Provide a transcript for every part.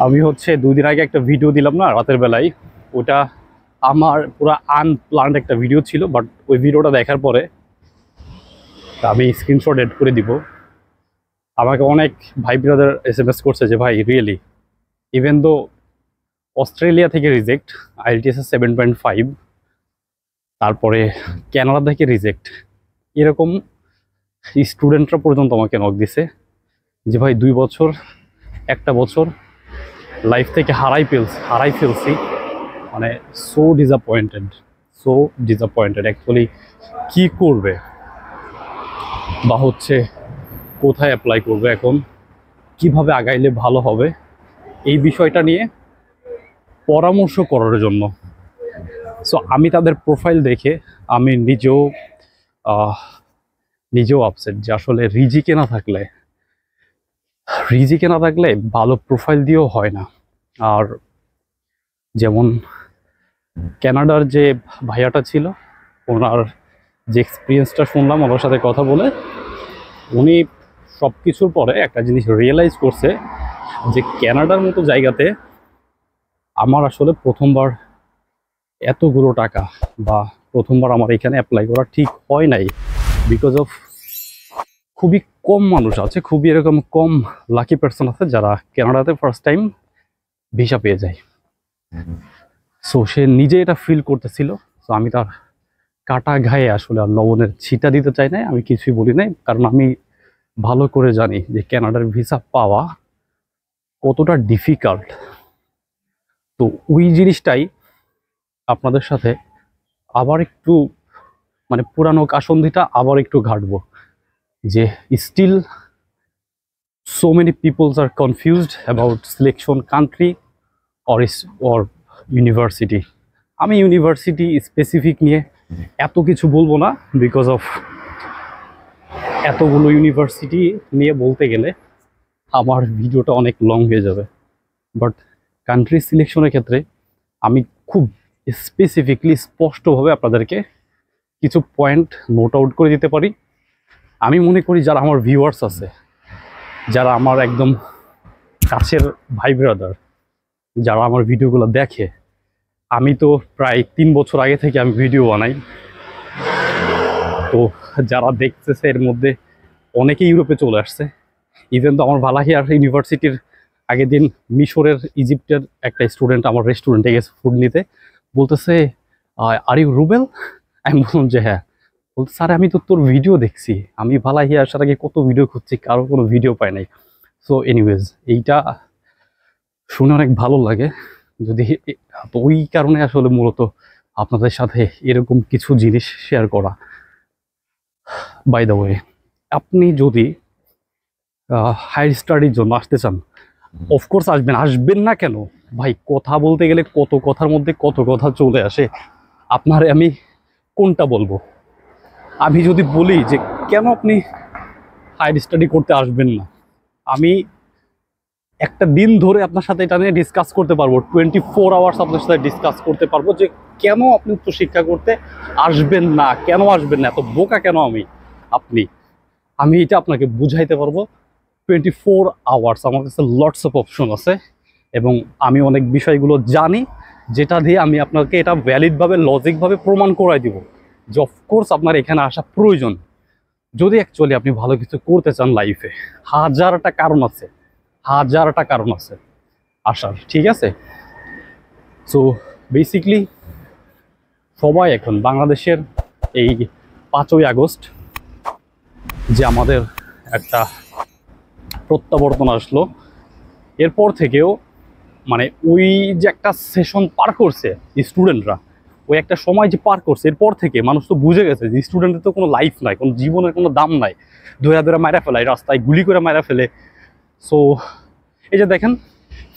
আমি হচ্ছে 2 দিন আগে একটা ভিডিও দিলাম না রাতের বেলায়, ওটা আমার পুরো আনপ্ল্যান্ড একটা ভিডিও ছিল, বাট ওই ভিডিওটা দেখার পরে আমি স্ক্রিনশট এড করে দিব। আমাকে অনেক ভাই ব্রাদার SMS করছে যে ভাই রিয়েলি, ইভেন দো অস্ট্রেলিয়া থেকে রিজেক্ট, IELTS 7.5, তারপরে কানাডা থেকে রিজেক্ট, এরকম স্টুডেন্টরা পর্যন্ত আমাকে নক দিছে যে ভাই 2 বছর, একটা বছর লাইফ থেকে হারাই ফেলছি, মানে সো ডিসঅ্যাপয়েন্টেড অ্যাকচুয়ালি। কি করবে বা হচ্ছে কোথায় অ্যাপ্লাই করবে, এখন কিভাবে আগাইলে ভালো হবে, এই বিষয়টা নিয়ে পরামর্শ করার জন্য। সো আমি তাদের প্রোফাইল দেখে আমি নিজেও আপসেট যে আসলে রিজিকে না থাকলে ভালো প্রোফাইল দিয়েও হয় না। আর যেমন কানাডার যে ভাইয়াটা ছিল, ওনার যে এক্সপিরিয়েন্সটা শুনলাম ওনার সাথে কথা বলে, উনি সব কিছুর পরে একটা জিনিস রিয়েলাইজ করছে যে কানাডার মতো জায়গাতে আমার আসলে প্রথমবার এতগুলো টাকা বা প্রথমবার আমার এখানে অ্যাপ্লাই করা ঠিক হয় নাই, বিকজ অফ খুবই কম মানুষ আছে, খুবই এরকম কম লাকি পার্সন আছে যারা কানাডাতে ফার্স্ট টাইম ভিসা পেয়ে যায়। সো সে নিজে এটা ফিল করতেছিল। সো আমি তার কাটা ঘায়ে আসলে আর লবণের ছিটা দিতে চাই না, আমি কিছুই বলি নাই, কারণ আমি ভালো করে জানি যে কানাডার ভিসা পাওয়া কতটা ডিফিকাল্ট। তো ওই জিনিসটাই আপনাদের সাথে আবার একটু, মানে পুরানো কাসন্ধিটা আবার একটু ঘাটবো, যে still so many peoples are confused about selection country or university. আমি ইউনিভার্সিটি স্পেসিফিক নিয়ে এত কিছু বলবো না, বিকজ অফ এতগুলো ইউনিভার্সিটি নিয়ে বলতে গেলে আমার ভিডিওটা অনেক লং হয়ে যাবে। বাট কান্ট্রি সিলেকশনের ক্ষেত্রে আমি খুব স্পেসিফিকলি স্পষ্টভাবে আপনাদেরকে কিছু পয়েন্ট নোট আউট করে দিতে পারি। আমি মনে করি যারা আমার ভিউয়ার্স আছে, যারা আমার একদম কাছের ভাই ব্রাদার, যারা আমার ভিডিওগুলো দেখে, আমি তো প্রায় 3 বছর আগে থেকে আমি ভিডিও বানাই। তো যারা দেখতেছে এর মধ্যে অনেকে ইউরোপে চলে আসছে। ইভেন তো আমার ভালাহিয়ার ইউনিভার্সিটির আগের দিন মিশরের ইজিপ্টের একটা স্টুডেন্ট আমার রেস্টুরেন্টে গেছে ফুড নিতে, বলতেছে আর ইউ রুবেল? আমি বললাম যে হ্যাঁ। বলতে স্যার আমি তো তোর ভিডিও দেখছি, আমি ভালাহিয়া আসার আগে কত ভিডিও খুঁজছি, কারো কোনো ভিডিও পাই নাই। সো এনিওয়েজ, এইটা শুনে অনেক ভালো লাগে। যদি তো ওই কারণে আসলে মূলত আপনাদের সাথে এরকম কিছু জিনিস শেয়ার করা। বাই দ্য ওয়ে, আপনি যদি হায়ার স্টাডির জন্য আসতে চান, অফকোর্স আসবেন না কেন ভাই? কথা বলতে গেলে কত কথার মধ্যে কত কথা চলে আসে। আপনারে আমি কোনটা বলবো? আমি যদি বলি যে কেন আপনি হায়ার স্টাডি করতে আসবেন না, আমি একটা দিন ধরে আপনার সাথে এটা নিয়ে ডিসকাস করতে পারবো, 24 আওয়ার্স আপনার সাথে ডিসকাস করতে পারবো যে কেন আপনি উচ্চশিক্ষা করতে আসবেন না, কেন আসবেন না, এত বোকা কেন আমি এটা আপনাকে বুঝাইতে পারবো 24 আওয়ার্স। আমার কাছে লটস অফ অপশন আছে এবং আমি অনেক বিষয়গুলো জানি, যেটা দিয়ে আমি আপনাকে এটা ভ্যালিডভাবে লজিকভাবে প্রমাণ করাই দিব যে অফকোর্স আপনার এখানে আসা প্রয়োজন। যদি অ্যাকচুয়ালি আপনি ভালো কিছু করতে চান লাইফে, হাজারটা কারণ আছে আসার, ঠিক আছে? সো বেসিকলি সবাই এখন বাংলাদেশের এই 5ই আগস্ট যে আমাদের একটা প্রত্যাবর্তন আসলো, এরপর থেকেও মানে ওই যে একটা সেশন পার করছে স্টুডেন্টরা, ওই একটা সময় যে পার করছে, এরপর থেকে মানুষ তো বুঝে গেছে যে স্টুডেন্টের তো কোনো লাইফ নাই, কোনো জীবনের কোনো দাম নাই, ধরে মারা ফেলে, রাস্তায় গুলি করে মারা ফেলে। সো এই যে দেখেন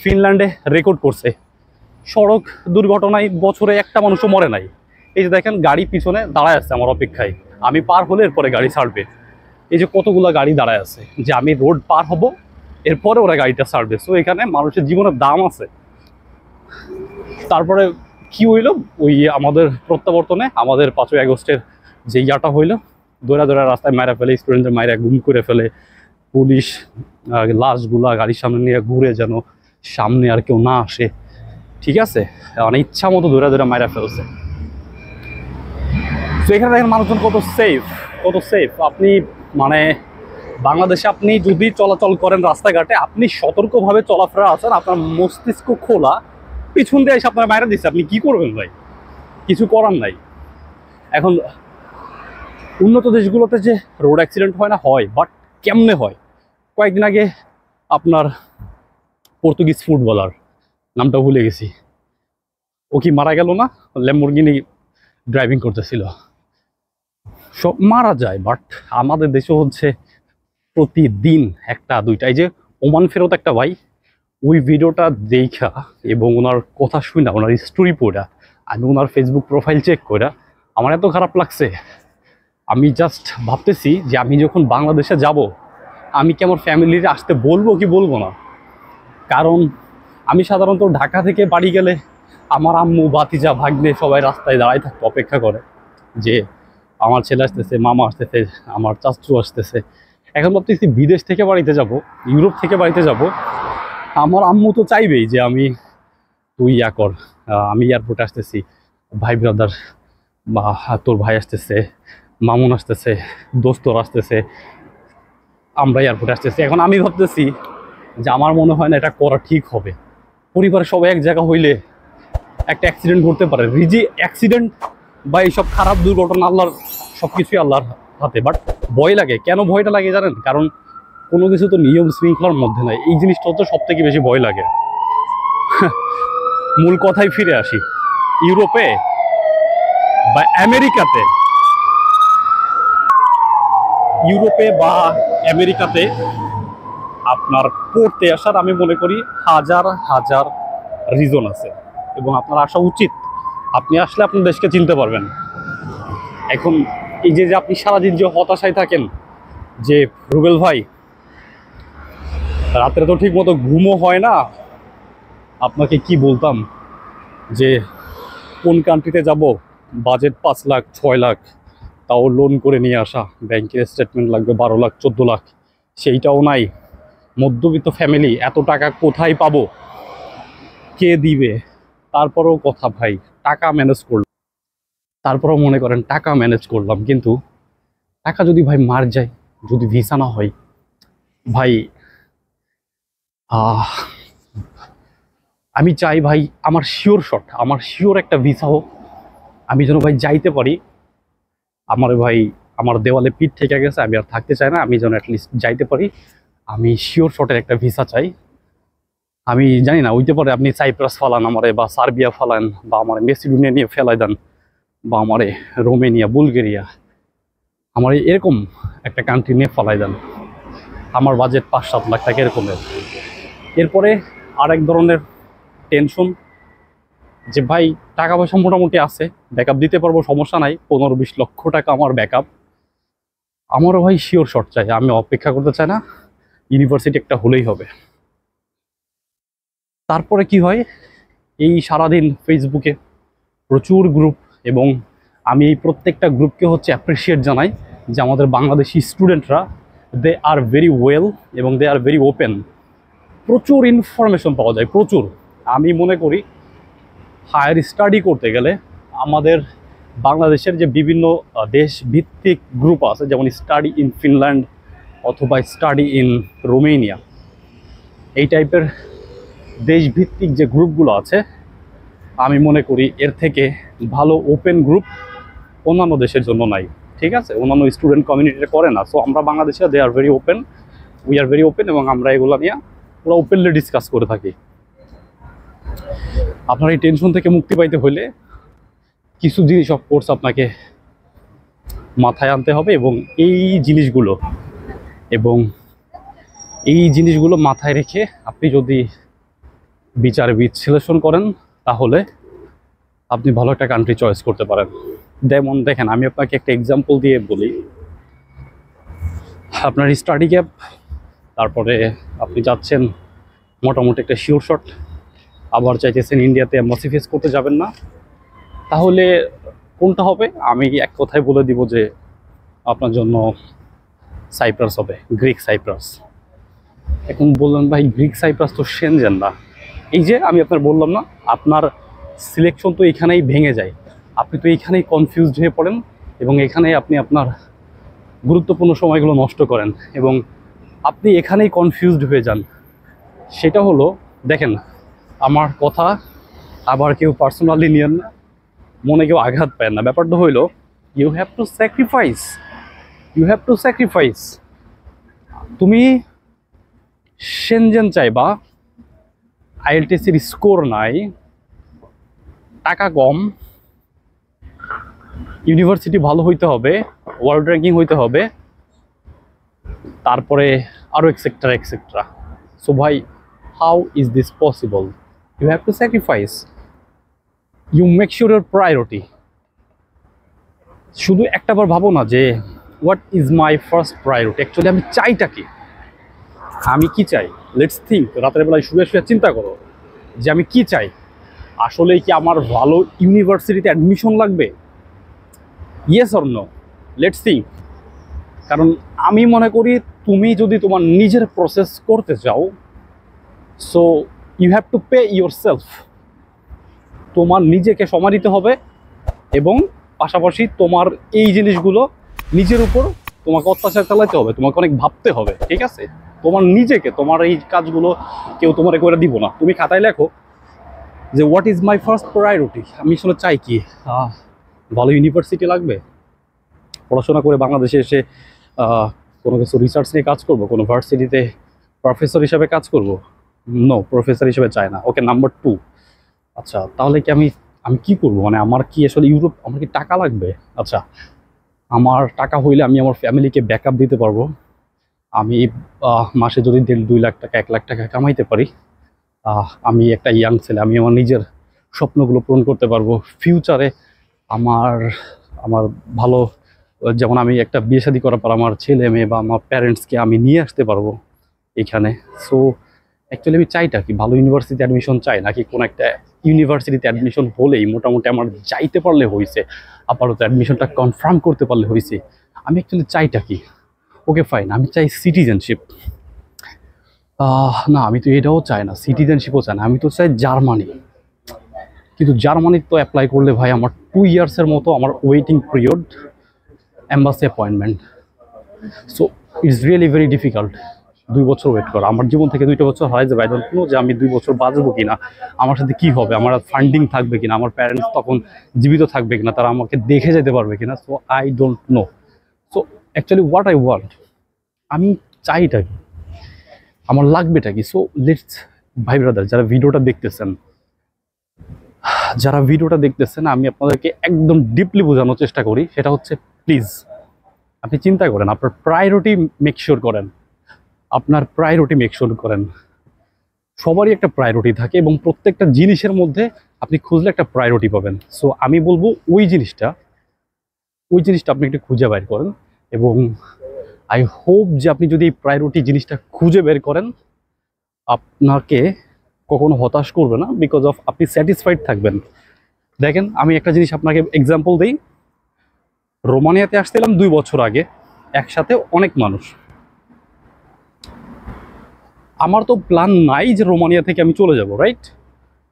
ফিনল্যান্ডে রেকর্ড করছে, সড়ক দুর্ঘটনায় বছরে একটা মানুষও মরে নাই। এই যে দেখেন গাড়ি পিছনে দাঁড়ায় আছে আমার অপেক্ষায়, আমি পার হলে এরপরে গাড়ি ছাড়বে। এই যে কতগুলো গাড়ি দাঁড়ায় আছে যে আমি রোড পার হব, এরপরে ওরা গাড়িটা ছাড়বে। সো এখানে মানুষের জীবনের দাম আছে। তারপরে কি হইলো, ওই আমাদের প্রত্যাবর্তনে আমাদের 5ই আগস্টের যে ইয়াটা হইলো, দৌড়া রাস্তায় মারা ফেলে, স্টুডেন্টদের মায়েরা গুম করে ফেলে, পুলিশ লাশগুলা গাড়ির সামনে নিয়ে ঘুরে যেন সামনে আর কেউ না আসে, ঠিক আছে, মানে ইচ্ছা মতো ধরে ধরে মাইরা ফেলছে। তো এখানে দেখেন মানুষজন কত সেফ, কত সেফ। আপনি মানে বাংলাদেশে আপনি যদি চলাচল করেন রাস্তাঘাটে, আপনি সতর্কভাবে চলাফেরা আছেন, আপনার মস্তিষ্ক খোলা, পিছন দিয়ে এসে আপনার বাইরে দিচ্ছে, আপনি কি করবেন ভাই? কিছু করার নাই। এখন উন্নত দেশগুলোতে যে রোড অ্যাক্সিডেন্ট হয় না, হয়, বাট কেমনে হয়? কয়েকদিন আগে আপনার পর্তুগিজ ফুটবলার, নামটা ভুলে গেছি, ও কি মারা গেল না? ল্যাম্বরগিনি ড্রাইভিং করতেছিল, সব মারা যায়। বাট আমাদের দেশে হচ্ছে প্রতিদিন একটা দুইটা। এই যে ওমান ফেরত একটা ভাই, ওই ভিডিওটা দেখা এবং ওনার কথা শুনা, ওনার স্টোরি পড়া, আমি ওনার ফেসবুক প্রোফাইল চেক করে আমার এত খারাপ লাগছে। আমি জাস্ট ভাবতেছি যে আমি যখন বাংলাদেশে যাব, আমি কি আমার ফ্যামিলির আসতে বলবো কি বলবো না। কারণ আমি সাধারণত ঢাকা থেকে বাড়ি গেলে আমার আম্মু, ভাতিজা, ভাগ্নে সবাই রাস্তায় দাঁড়ায় থাকতে অপেক্ষা করে যে আমার ছেলে আসতেছে, মামা আসতেছে, আমার চাচু আসতেছে। এখন ভাবতেছি বিদেশ থেকে বাড়িতে যাব, ইউরোপ থেকে বাড়িতে যাব, আমার আম্মু তো চাইবেই যে তুই ইয়া কর, আমি এয়ারপোর্টে আসতেছি, ভাই ব্রাদার বা তোর ভাই আসতেছে, মামুন আসতেছে, দোস্তর আসতেছে, আমরা এয়ারপোর্টে আসতেছি। এখন আমি ভাবতেছি যে আমার মনে হয় না এটা করা ঠিক হবে। পরিবারের সবাই এক জায়গা হইলে একটা অ্যাক্সিডেন্ট ঘটতে পারে, রিজি অ্যাক্সিডেন্ট বা এইসব খারাপ দুর্ঘটনা আল্লাহর, সব কিছুই আল্লাহর হাতে। বাট ভয় লাগে। কেন ভয়টা লাগে জানেন? কারণ কোনো কিছু তো নিয়ম শৃঙ্খলার মধ্যে নাই। এই জিনিসটা হচ্ছে সব থেকে বেশি ভয় লাগে। মূল কথায় ফিরে আসি, ইউরোপে বা আমেরিকাতে, ইউরোপে বা আমেরিকাতে আপনার পড়তে আসার আমি মনে করি হাজার হাজার রিজন আছে, এবং আপনার আসা উচিত। আপনি আসলে আপনার দেশকে চিনতে পারবেন। এখন এই যে আপনি সারাদিন যে হতাশায় থাকেন যে রুবেল ভাই রাত্রে তো ঠিক মতো ঘুমও হয় না, আপনাকে কি বলতাম যে কোন কান্ট্রিতে যাব, বাজেট 5 লাখ 6 লাখ, তাও লোন করে নিয়ে আসা, ব্যাংকের স্টেটমেন্ট লাগবে 12 লাখ 14 লাখ, সেইটাও নাই। মধ্যবিত্ত ফ্যামিলি, এত টাকা কোথায় পাবো, কে দিবে? তারপরেও কথা ভাই, টাকা ম্যানেজ করলাম, তারপরেও মনে করেন টাকা ম্যানেজ করলাম, কিন্তু টাকা যদি ভাই মার যায়, যদি ভিসা না হয় ভাই, আমি চাই ভাই আমার শিওর শট, আমার শিওর একটা ভিসা হোক, আমি যেন ভাই যাইতে পারি। আমার ভাই আমার দেওয়ালে পিঠ থেকে গেছে, আমি আর থাকতে চাই না, আমি যেন অ্যাটলিস্ট যাইতে পারি। আমি শিওর শটের একটা ভিসা চাই। আমি জানি না, হইতে পারে আপনি সাইপ্রাস ফালান আমারে, বা সার্বিয়া ফালান, বা আমার মেসিডোনিয়া নিয়ে ফেলাই দেন, বা আমারে রোমেনিয়া, বুলগেরিয়া, আমার এরকম একটা কান্ট্রি নিয়ে ফালাই দেন। আমার বাজেট 5-7 লাখ টাকা এরকমের। এরপরে আরেক ধরনের টেনশন যে ভাই টাকা পয়সা মোটামুটি আছে, ব্যাকআপ দিতে পারবো, সমস্যা নাই, 15-20 লক্ষ টাকা আমার ব্যাকআপ। আমারও ভাই শিওর শট চাই, আমি অপেক্ষা করতে চাই না, ইউনিভার্সিটি একটা হলেই হবে। তারপরে কি হয়, এই সারাদিন ফেসবুকে প্রচুর গ্রুপ, এবং আমি এই প্রত্যেকটা গ্রুপকে হচ্ছে অ্যাপ্রিসিয়েট জানাই যে আমাদের বাংলাদেশি স্টুডেন্টরা, দে আর ভেরি ওয়েল এবং দে আর ভেরি ওপেন। প্রচুর ইনফরমেশন পাওয়া যায়, প্রচুর। আমি মনে করি হায়ার স্টাডি করতে গেলে আমাদের বাংলাদেশের যে বিভিন্ন দেশ ভিত্তিক গ্রুপ আছে, যেমন স্টাডি ইন ফিনল্যান্ড অথবা স্টাডি ইন রোমেনিয়া, এই টাইপের দেশভিত্তিক যে গ্রুপগুলো আছে, আমি মনে করি এর থেকে ভালো ওপেন গ্রুপ অন্যান্য দেশের জন্য নাই। ঠিক আছে, অন্যান্য স্টুডেন্ট কমিউনিটিটা করে না। সো আমরা বাংলাদেশে they are very open, we are very open, এবং আমরা এগুলো নিয়ে পুরো ওপেনলি ডিসকাস করে থাকি। আপনার এই টেনশন থেকে মুক্তি পাইতে হলে কিছু জিনিস অফকোর্স আপনাকে মাথায় আনতে হবে, এবং এই জিনিসগুলো মাথায় রেখে আপনি যদি বিচার বিশ্লেষণ করেন, তাহলে আপনি ভালো একটা কান্ট্রি চয়েস করতে পারেন। যেমন দেখেন, আমি আপনাকে একটা এক্সাম্পল দিয়ে বলি। আপনার স্টাডি গ্যাপ, তারপরে আপনি যাচ্ছেন মোটামুটি একটা শিওর শট, আবার চাইতেছেন ইন্ডিয়াতে এম্বাসি ফেস করতে যাবেন না, তাহলে কোনটা হবে? আমি এক কথায় বলে দিব যে আপনার জন্য সাইপ্রাস হবে, গ্রিক সাইপ্রাস। এখন বললেন ভাই গ্রিক সাইপ্রাস তো সেনজেন না, এই যে আমি আপনার বললাম না, আপনার সিলেকশন তো এখানেই ভেঙে যায়, আপনি তো এইখানেই কনফিউজড হয়ে পড়েন এবং এখানেই আপনি আপনার গুরুত্বপূর্ণ সময়গুলো নষ্ট করেন এবং আপনি এখানেই কনফিউজড হয়ে যান। সেটা হলো, দেখেন আমার কথা আবার কেউ পার্সোনালি নিয়েন না, মনে কেউ আঘাত পায় না। ব্যাপারটা হইলো you have to sacrifice, you have to sacrifice. তুমি সেনজেন চাইবা, আইএলটিএসির স্কোর নাই, টাকা কম, ইউনিভার্সিটি ভালো হইতে হবে, ওয়ার্ল্ড র্যাঙ্কিং হইতে হবে, তারপরে আরও এক্সেট্রা এক্সেট্রা। সো ভাই, how is this possible? You have to sacrifice, you make sure your priority. শুধু একটাবার ভাবো না যে what is my first priority, actually আমি চাইটা কি, আমি কি চাই। লেটস থিঙ্ক, রাতের বেলায় শুয়ে শুয়ে চিন্তা করো যে আমি কি চাই। আসলেই কি আমার ভালো ইউনিভার্সিটিতে অ্যাডমিশন লাগবে? Yes or no? Let's think. কারণ আমি মনে করি তুমি যদি তোমার নিজের প্রসেস করতে চাও, so you have to pay yourself. তোমার নিজেকে সময় দিতে হবে এবং পাশাপাশি তোমার এই জিনিসগুলো নিজের উপর তোমাকে অত্যাচার চালাতে হবে, তোমাকে অনেক ভাবতে হবে, ঠিক আছে? তোমার নিজেকে, তোমার এই কাজগুলো কেউ তোমার করে দিব না। তুমি খাতায় লেখো যে what is my first priority, আমি আসলে চাই কি। ভালো ইউনিভার্সিটি লাগবে, পড়াশোনা করে বাংলাদেশে এসে কোনো কিছু রিসার্চ নিয়ে কাজ করব, কোনো ভার্সিটিতে প্রফেসর হিসেবে কাজ করব। নো, প্রফেসর হিসেবে চাই না। ওকে, নাম্বার 2, আচ্ছা তাহলে কি আমি আমি কি করব? মানে আমার কি আসলে ইউরোপ, আমার কি টাকা লাগবে? আচ্ছা, আমার টাকা হইলে আমি আমার ফ্যামিলিকে ব্যাকআপ দিতে পারবো। আমি মাসে যদি 1.5-2 লাখ টাকা 1 লাখ টাকা কামাইতে পারি, আমি একটা ইয়াং ছেলে, আমি আমার নিজের স্বপ্নগুলো পূরণ করতে পারবো। ফিউচারে আমার আমার ভালো, যেমন আমি একটা বিয়ে শাদী করার পর আমার ছেলে মেয়ে বা আমার প্যারেন্টসকে আমি নিয়ে আসতে পারবো এখানে। সো অ্যাকচুয়ালি আমি চাইটা কি, ভালো ইউনিভার্সিটিতে অ্যাডমিশন চাই, নাকি কোনো একটা ইউনিভার্সিটিতে অ্যাডমিশন হলেই মোটামুটি আমার যাইতে পারলে হয়েছে, আপাতত অ্যাডমিশনটা কনফার্ম করতে পারলে হয়েছে? আমি অ্যাকচুয়ালি চাইটা কি? ওকে ফাইন, আমি চাই সিটিজেনশিপ। না, আমি তো এটাও চাই না, সিটিজেনশিপও চাই না, আমি তো চাই জার্মানি। কিন্তু জার্মানি তো অ্যাপ্লাই করলে ভাই আমার 2 ইয়ার্সের মতো আমার waiting period, embassy appointment. So it's really very difficult 2 বছর ওয়েট করা। আমার জীবন থেকে 2টা বছর হয়ে যাবে, আই ডোন্ট নো যে আমি 2 বছর বাঁচবো কিনা, আমার সাথে কি হবে, আমার ফান্ডিং থাকবে কিনা, আমার প্যারেন্টস তখন জীবিত থাকবে কিনা, তারা আমাকে দেখে যেতে পারবে কিনা। So I don't know. So actually what I want, আমি চাইটা কি, আমার লাগবেটা কি? সো লেটস, ভাই ব্রাদার যারা ভিডিওটা দেখতেছেন, আমি আপনাদেরকে একদম ডিপলি বোঝানোর চেষ্টা করি। সেটা হচ্ছে, প্লিজ আপনি চিন্তা করেন, আপনার প্রায়োরিটি মেক শিওর করেন, আপনার প্রায়োরিটি মেক শিওর করেন। সবারই একটা প্রায়োরিটি থাকে এবং প্রত্যেকটা জিনিসের মধ্যে আপনি খুঁজলে একটা প্রায়োরিটি পাবেন। সো আমি বলবো ওই জিনিসটা আপনি একটু খুঁজে বের করেন এবং আই হোপ যে আপনি যদি এই প্রায়োরিটি জিনিসটা খুঁজে বের করেন, আপনাকে কখনো হতাশ করবে না, বিকজ অফ আপনি স্যাটিসফাইড থাকবেন। দেখেন, আমি একটা জিনিস আপনাকে এক্সাম্পল দিই। রোমানিয়াতে আসছিলাম 2 বছর আগে, একসাথে অনেক মানুষ। আমার তো প্ল্যান নাই যে রোমানিয়া থেকে আমি চলে যাব, right?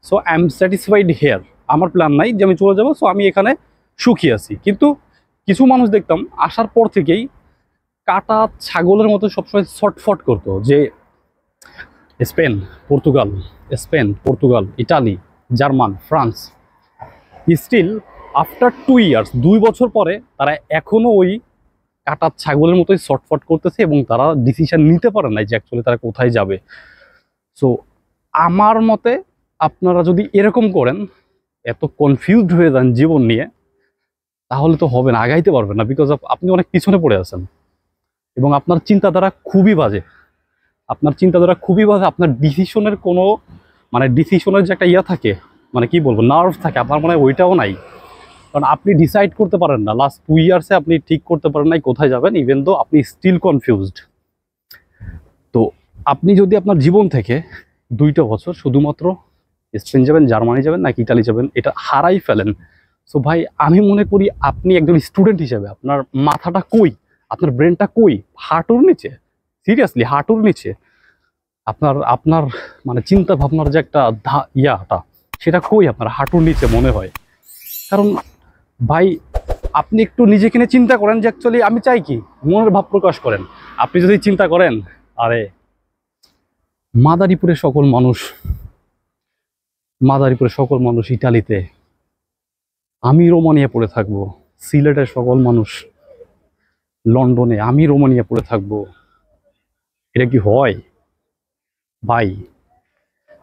So I am satisfied here. আমার প্ল্যান নাই যে আমি চলে যাব, সো আমি এখানে সুখী আছি। কিন্তু কিছু মানুষ দেখতাম আসার পর থেকেই কাটা ছাগলের মতো সবসময় ছটফট করতো যে Spain, Portugal, Italy, German, France. Still after 2 years, 2 বছর পরে তারা এখনো ওই কাটা ছাগলের মতোই ছটফট করতেছে এবং তারা ডিসিশন নিতে পারে না যে অ্যাকচুয়ালি তারা কোথায় যাবে। সো আমার মতে আপনারা যদি এরকম করেন, এত কনফিউজড হয়ে যান জীবন নিয়ে, তাহলে তো হবে না, আগাইতে পারবেন না, বিকজ অফ আপনি অনেক পিছনে পড়ে আছেন এবং আপনার চিন্তাধারা খুবই বাজে। আপনার ডিসিশনের কোনো, মানে ডিসিশনের যে একটা ইয়া থাকে, মানে কি বলবো, নার্ভ থাকে, আপনার মনে হয় ওইটাও নাই। কারণ আপনি ডিসাইড করতে পারেন না, লাস্ট 2 ইয়ার্সে আপনি ঠিক করতে পারেন নাই কোথায় যাবেন, ইভেন দো আপনি স্টিল কনফিউজড। তো আপনি যদি আপনার জীবন থেকে 2টা বছর শুধুমাত্র স্পেন যাবেন, জার্মানি যাবেন নাকি ইটালি যাবেন, এটা হারাই ফেলেন, সো ভাই আমি মনে করি আপনি একজন স্টুডেন্ট হিসেবে আপনার মাথাটা কই, আপনার ব্রেনটা কই? হাঁটুর নিচে, সিরিয়াসলি হাঁটুর নিচে। আপনার আপনার মানে চিন্তা ভাবনার যে একটা ইয়াটা, সেটা কই আপনার হাঁটুর নিচে মনে হয়। কারণ ভাই, আপনি একটু নিজেকে নিয়ে চিন্তা করেন যে অ্যাকচুয়ালি আমি চাই কি, মনের ভাব প্রকাশ করেন। আপনি যদি চিন্তা করেন, আরে মাদারীপুরের সকল মানুষ, মাদারীপুরের সকল মানুষ ইটালিতে, আমি রোমানিয়া পড়ে থাকবো। সিলেটের সকল মানুষ লন্ডনে, আমি রোমানিয়া পড়ে থাকবো। এটা কি হয় ভাই?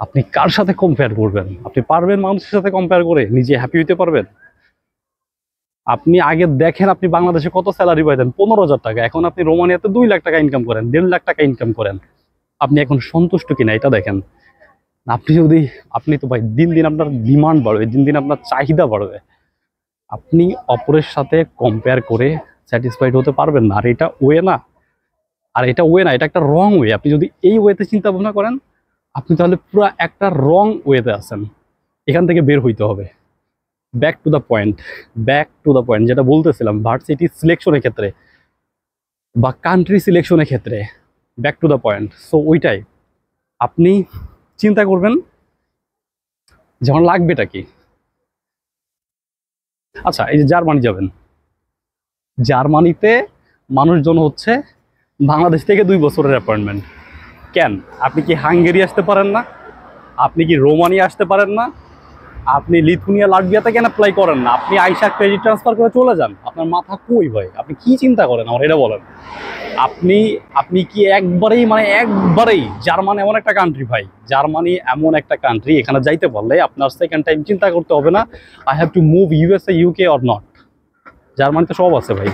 আপনি কার সাথে কম্পেয়ার করবেন? আপনি পারবেন মানুষের সাথে কম্পেয়ার করে নিজে হ্যাপি হইতে পারবেন? আপনি আগে দেখেন আপনি বাংলাদেশে কত স্যালারি পাইতেন, 15,000 টাকা। এখন আপনি রোমানিয়াতে 2 লাখ টাকা ইনকাম করেন, 1.5 লাখ টাকা ইনকাম করেন। আপনি এখন সন্তুষ্ট কিনা এটা দেখেন। আপনি যদি, আপনি তো ভাই দিন দিন আপনার ডিমান্ড বাড়বে, দিন দিন আপনার চাহিদা বাড়বে। আপনি অপরের সাথে কম্পেয়ার করে স্যাটিসফাইড হতে পারবেন না। আর এটা ওয়ে না, আর এটা ওয়ে না, এটা একটা রং ওয়ে। আপনি যদি এই ওয়েতে চিন্তা ভাবনা করেন, আপনি তাহলে পুরো একটা রং ওয়েতে আছেন। এখান থেকে বের হইতে হবে। Back to the point, back to the point, যেটা বলতেছিলাম ভার্সিটি সিলেকশনের ক্ষেত্রে বা কান্ট্রি সিলেকশনের ক্ষেত্রে, back to the point. So ওইটাই আপনি চিন্তা করবেন যেমন লাগবেটা কি। আচ্ছা, এই যে জার্মানি যাবেন, জার্মানিতে মানুষজন হচ্ছে বাংলাদেশ থেকে 2 বছরের অ্যাপয়েন্টমেন্ট। কেন? আপনি কি হাঙ্গেরি আসতে পারেন না? আপনি কি রোমানিয়া আসতে পারেন না? আপনি লিথুনিয়া লাটভিয়াতে কেন অ্যাপ্লাই করেন না? আপনি আইসা ক্রেডিট ট্রান্সফার করে চলে যান। আপনার মাথা কই ভাই? আপনি কি চিন্তা করেন আমার এটা বলেন। আপনি আপনি কি একবারেই, মানে একবারেই, জার্মানি এমন একটা কান্ট্রি ভাই, জার্মানি এমন একটা কান্ট্রি, এখানে যাইতে পারলে আপনার সেকেন্ড টাইম চিন্তা করতে হবে না I have to move USA UK or not. জার্মানিতে সব আছে ভাই,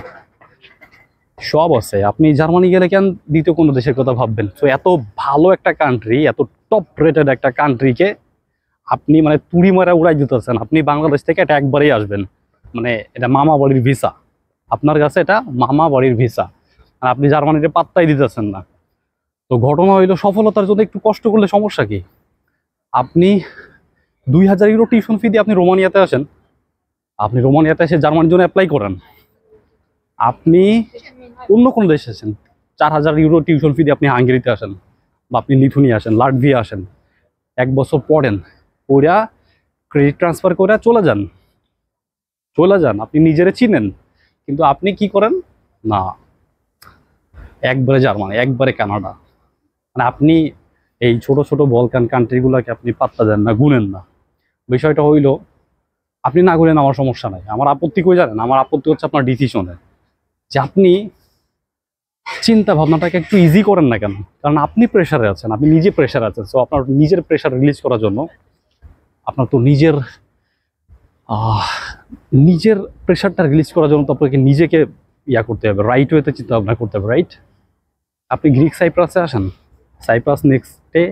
সব আছে। আপনি জার্মানি গেলে কেন দ্বিতীয় কোনো দেশের কথা ভাববেন? তো এত ভালো একটা কান্ট্রি, এত টপ রেটেড একটা কান্ট্রিকে আপনি মানে তুড়ি মারা উড়াই দিতেছেন। আপনি বাংলাদেশ থেকে এটা একবারেই আসবেন, মানে এটা মামা বাড়ির ভিসা, আপনার কাছে এটা মামা বাড়ির ভিসা, আর আপনি জার্মানিতে পাত্তাই দিতেছেন না। তো ঘটনা হইলো, সফলতার জন্য একটু কষ্ট করলে সমস্যা কি? আপনি 2,000 ইউরো টিউশন ফি দিয়ে আপনি রোমানিয়াতে আসেন, আপনি রোমানিয়াতে এসে জার্মানির জন্য অ্যাপ্লাই করেন। আপনি অন্য কোনো দেশে আসেন, 4,000 ইউরো টিউশন ফি দিয়ে আপনি হাঙ্গেরিতে আসেন, বা আপনি লিথুনিয়া আসেন, লাটভিয়া আসেন, 1 বছর পড়েন, ওরা ক্রেডিট ট্রান্সফার করে চলে যান, চলে যান। আপনি নিজেরে চিনেন, কিন্তু আপনি কি করেন না, একবারে জার্মানি, একবারে কানাডা। মানে আপনি এই ছোট ছোট বলকান কান্ট্রিগুলোকে আপনি পাত্তা দেন না, গুনেন না। বিষয়টা হইলো, আপনি না গুনেন আমার সমস্যা নাই, আমার আপত্তি কই জানেন? আমার আপত্তি হচ্ছে আপনার ডিসিশনে, যে আপনি চিন্তা ভাবনাটাকে একটু ইজি করেন না কেন? কারণ আপনি প্রেশারে আছেন, আপনি নিজে প্রেশারে আছেন। সো আপনার নিজের প্রেশার রিলিজ করার জন্য আপনার তো নিজের নিজের প্রেশারটা রিলিজ করার জন্য তো আপনাকে নিজেকে ইয়া করতে হবে, রাইট ওয়েতে চিন্তা ভাবনা করতে হবে, রাইট? আপনি গ্রিক সাইপ্রাসে আসেন, সাইপ্রাস নেক্সটে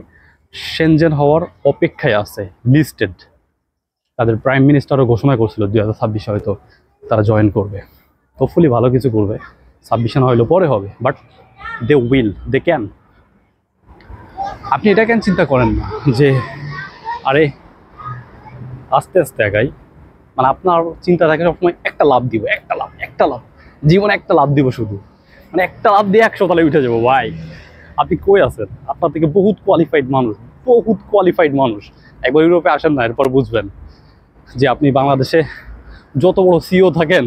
সেনজেন হওয়ার অপেক্ষায় আছে, লিস্টেড। তাদের প্রাইম মিনিস্টারও ঘোষণা করছিল 2026 হয়তো তারা জয়েন করবে। হোপফুলি ভালো কিছু করবে, 26 না হইলেও পরে হবে, but they will, they can. আপনি এটা কেন চিন্তা করেন না যে আরে আস্তে আস্তে আগাই, মানে আপনার চিন্তা থাকে সবসময় একটা লাভ দিব, একটা লাভ, একটা লাভ, জীবনে একটা লাভ দিব শুধু, মানে একটা লাভ দিয়ে 100 তলায় উঠে যাবো। ভাই আপনি কই আছেন? আপনার থেকে বহুত কোয়ালিফাইড মানুষ, বহুত কোয়ালিফাইড মানুষ। একবার ইউরোপে আসেন না, এরপর বুঝবেন যে আপনি বাংলাদেশে যত বড় সিও থাকেন,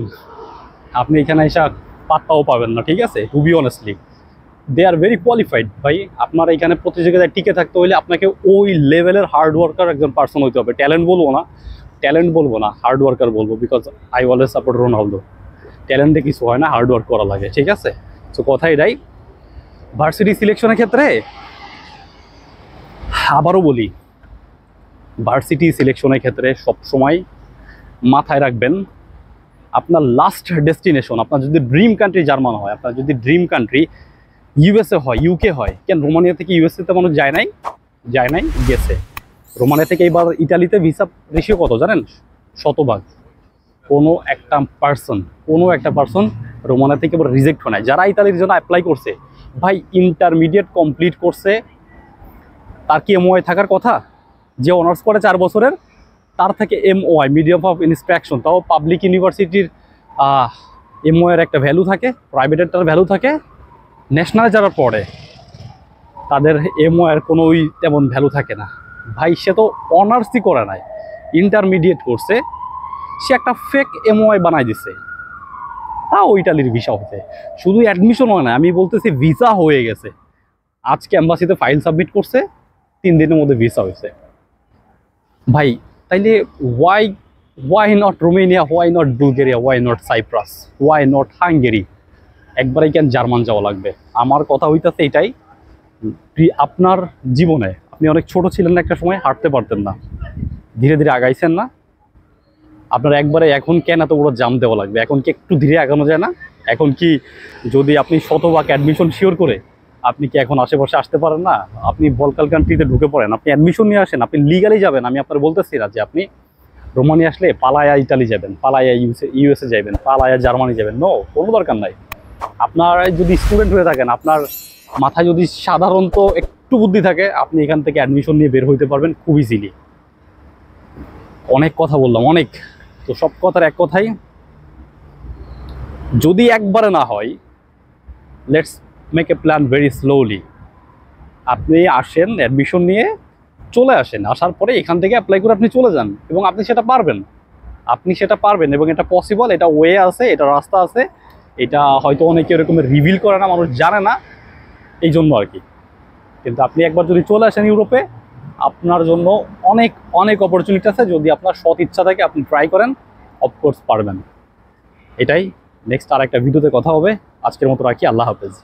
আপনি এখানে এসে পাত্তাও পাবেন না। ঠিক আছে, to be honestly they are very qualified ভাই। আপনার এখানে প্রতিযোগিতায় টিকে থাকতে হলে আপনাকে ওই লেভেলের হার্ড ওয়ার্কার একজন পার্সন হইতে হবে। ট্যালেন্ট বলবো না, হার্ড ওয়ার্কার বলবো, because I always support Ronaldo. ট্যালেন্টে কিছু হয় না, হার্ড ওয়ার্ক করা লাগে, ঠিক আছে? তো কথা এটাই। ভার্সিটি সিলেকশনের ক্ষেত্রে আবারও বলি, ভার্সিটি সিলেকশনের ক্ষেত্রে সবসময় মাথায় রাখবেন আপনার লাস্ট ডেস্টিনেশন। আপনার যদি ড্রিম কান্ট্রি জার্মান হয়, আপনার যদি ড্রিম কান্ট্রি ইউএসএ হয়, ইউকে হয়, কেন রোমানিয়া থেকে ইউএসএতে মানুষ যায় নাই? যায় নাই, গেছে। রোমানিয়া থেকে এবার ইটালিতে ভিসা রেশিও কত জানেন? 100%। কোনো একটা পার্সন রোমানিয়া থেকে এবার রিজেক্ট হয় নাই। যারা ইতালির জন্য অ্যাপ্লাই করছে, ভাই ইন্টারমিডিয়েট কমপ্লিট করছে, তার কি এমওআই থাকার কথা? যে অনার্স করে 4 বছরের, তার থেকে এমওআই, মিডিয়াম অফ ইন্সট্রাকশন, তাও পাবলিক ইউনিভার্সিটির এমওআই এর একটা ভ্যালু থাকে, প্রাইভেটেরটার ভ্যালু থাকে। ন্যাশনালে যারা পড়ে তাদের এমও এর কোনো ওই তেমন ভ্যালু থাকে না। ভাই সে তো অনার্সই করে নাই, ইন্টারমিডিয়েট করছে, সে একটা ফেক এমওআই বানাই দিছে, তাও ইটালির ভিসা হতে। শুধু অ্যাডমিশন হয় না, আমি বলতেছি ভিসা হয়ে গেছে। আজকে এম্বাসিতে ফাইল সাবমিট করছে, 3 দিনের মধ্যে ভিসা হয়েছে। ভাই তাইলে why not Romania, why not Bulgaria, why not Cyprus, why not Hungary, একবারেই কেন জার্মান যাওয়া লাগবে? আমার কথা হইতাছে এটাই, আপনার জীবনে আপনি অনেক ছোট ছিলেন না, একটা সময় হাঁটতে পারতেন না, ধীরে ধীরে আগাইছেন না, আপনার একবারে এখন কেন এত বড় জাম দেওয়া লাগবে? এখন কি একটু ধীরে আগানো যায় না? এখন কি যদি আপনি শতভাগ অ্যাডমিশন শিওর করে আপনি কি এখন আশেপাশে আসতে পারেন না? আপনি বলকাল কান্ট্রিতে ঢুকে পড়েন, আপনি অ্যাডমিশন নিয়ে আসেন, আপনি লিগালি যাবেন। আমি আপনার বলতেছি না যে আপনি রোমানিয়া আসলে পালায়া ইটালি যাবেন, পালায়া ইউএসএ যাবেন, পালায়া জার্মানি যাবেন, নো, কোনো দরকার নাই। আপনার যদি স্টুডেন্ট হয়ে থাকেন, আপনার মাথায় যদি সাধারণত একটু বুদ্ধি থাকে, আপনি এখান থেকে অ্যাডমিশন নিয়ে বের হইতে পারবেন খুব ইজিলি। অনেক কথা বললাম, অনেক। তো সব কথার এক কথাই, যদি একবারে না হয়, let's make a plan very slowly. আপনি আসেন, অ্যাডমিশন নিয়ে চলে আসেন, আসার পরে এখান থেকে অ্যাপ্লাই করে আপনি চলে যান, এবং আপনি সেটা পারবেন। আপনি সেটা পারবেন এবং এটা পসিবল, এটা ওয়ে আছে, এটা রাস্তা আছে। এটা হয়তো অনেকে এরকমের রিভিল করে না, মানুষ জানে না, এই জন্য আর কি। কিন্তু আপনি একবার যদি চলে আসেন ইউরোপে, আপনার জন্য অনেক অনেক অপরচুনিটি আছে। যদি আপনার সৎ ইচ্ছা থাকে, আপনি ট্রাই করেন, অফকোর্স পারবেন। এটাই। নেক্সট আর একটা ভিডিওতে কথা হবে। আজকের মতো রাখি, আল্লাহ হাফেজ।